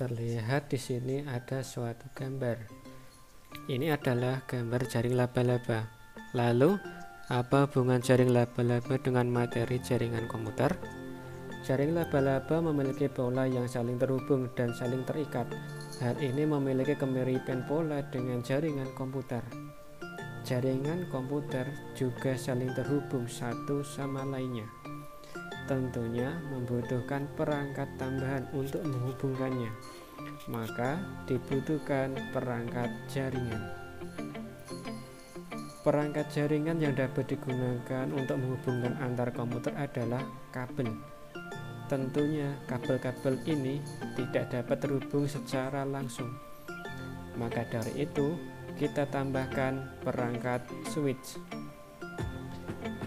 Terlihat di sini ada suatu gambar. Ini adalah gambar jaring laba-laba. Lalu, apa hubungan jaring laba-laba dengan materi jaringan komputer? Jaring laba-laba memiliki pola yang saling terhubung dan saling terikat. Hal ini memiliki kemiripan pola dengan jaringan komputer. Jaringan komputer juga saling terhubung satu sama lainnya. Tentunya membutuhkan perangkat tambahan untuk menghubungkannya, maka dibutuhkan perangkat jaringan. Perangkat jaringan yang dapat digunakan untuk menghubungkan antar komputer adalah kabel. Tentunya kabel-kabel ini tidak dapat terhubung secara langsung, maka dari itu kita tambahkan perangkat switch.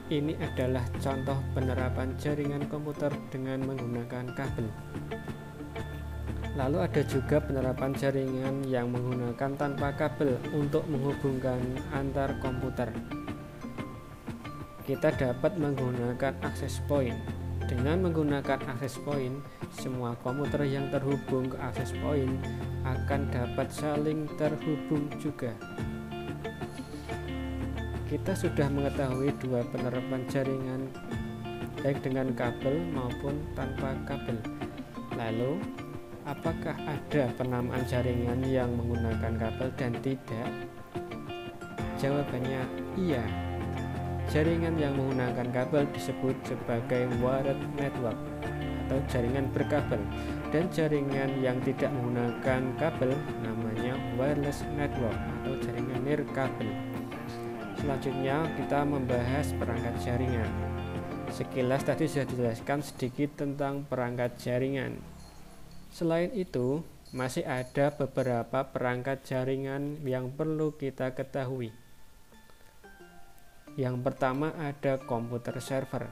Ini adalah contoh penerapan jaringan komputer dengan menggunakan kabel. Lalu ada juga penerapan jaringan yang menggunakan tanpa kabel untuk menghubungkan antar komputer. Kita dapat menggunakan access point. Dengan menggunakan access point, semua komputer yang terhubung ke access point akan dapat saling terhubung juga. Kita sudah mengetahui dua penerapan jaringan, baik dengan kabel maupun tanpa kabel. Lalu, apakah ada penamaan jaringan yang menggunakan kabel dan tidak? Jawabannya iya. Jaringan yang menggunakan kabel disebut sebagai wired network atau jaringan berkabel, dan jaringan yang tidak menggunakan kabel namanya wireless network atau jaringan nirkabel. Selanjutnya kita membahas perangkat jaringan. Sekilas tadi sudah dijelaskan sedikit tentang perangkat jaringan. Selain itu, masih ada beberapa perangkat jaringan yang perlu kita ketahui. Yang pertama ada komputer server.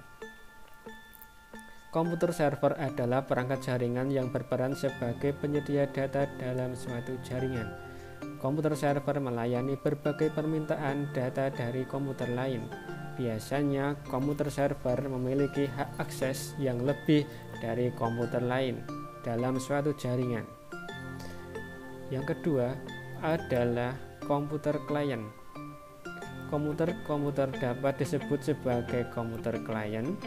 Komputer server adalah perangkat jaringan yang berperan sebagai penyedia data dalam suatu jaringan. Komputer server melayani berbagai permintaan data dari komputer lain. Biasanya, komputer server memiliki hak akses yang lebih dari komputer lain dalam suatu jaringan. Yang kedua adalah komputer klien. Komputer dapat disebut sebagai komputer klien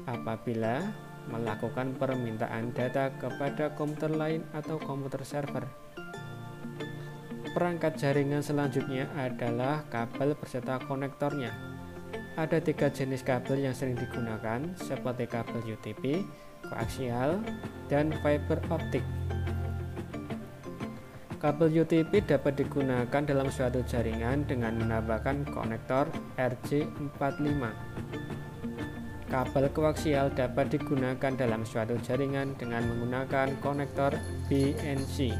apabila melakukan permintaan data kepada komputer lain atau komputer server. Perangkat jaringan selanjutnya adalah kabel beserta konektornya. Ada 3 jenis kabel yang sering digunakan, seperti kabel UTP, koaksial, dan fiber optik. Kabel UTP dapat digunakan dalam suatu jaringan dengan menambahkan konektor RJ45. Kabel koaksial dapat digunakan dalam suatu jaringan dengan menggunakan konektor BNC.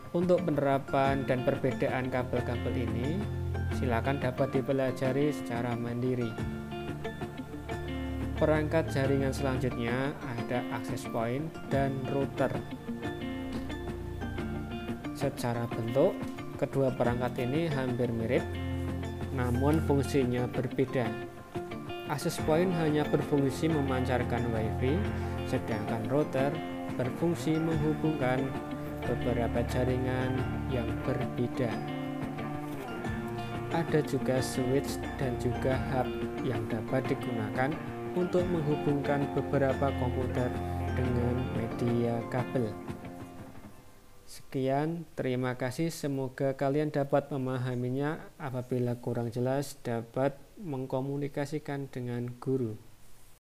Untuk penerapan dan perbedaan kabel-kabel ini, silakan dapat dipelajari secara mandiri. Perangkat jaringan selanjutnya ada access point dan router. Secara bentuk, kedua perangkat ini hampir mirip, namun fungsinya berbeda. Access point hanya berfungsi memancarkan WiFi, sedangkan router berfungsi menghubungkan beberapa jaringan yang berbeda. Ada juga switch dan juga hub yang dapat digunakan untuk menghubungkan beberapa komputer dengan media kabel. Sekian, terima kasih. Semoga kalian dapat memahaminya. Apabila kurang jelas, dapat mengkomunikasikan dengan guru.